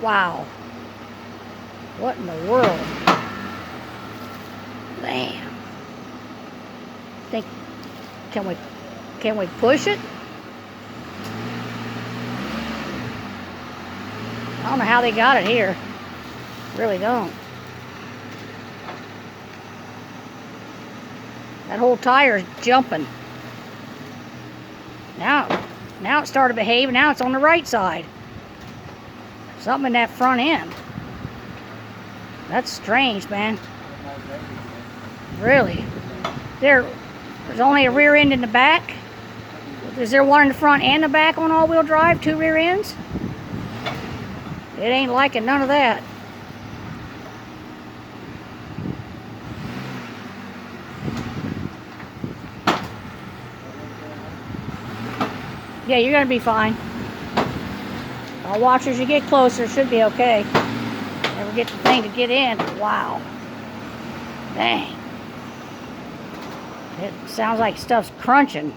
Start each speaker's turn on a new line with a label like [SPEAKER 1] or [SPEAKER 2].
[SPEAKER 1] Wow. What in the world? Damn. Think, can we push it? I don't know how they got it here. Really don't. That whole tire is jumping. Now it started to behave. Now it's on the right side. Something in that front end. That's strange, man. Really. There's only a rear end in the back. Is there one in the front and the back on all-wheel drive? 2 rear ends? It ain't liking none of that. Yeah, you're gonna be fine. I'll watch as you get closer. Should be okay. Never get the thing to get in. Wow. Dang. It sounds like stuff's crunching.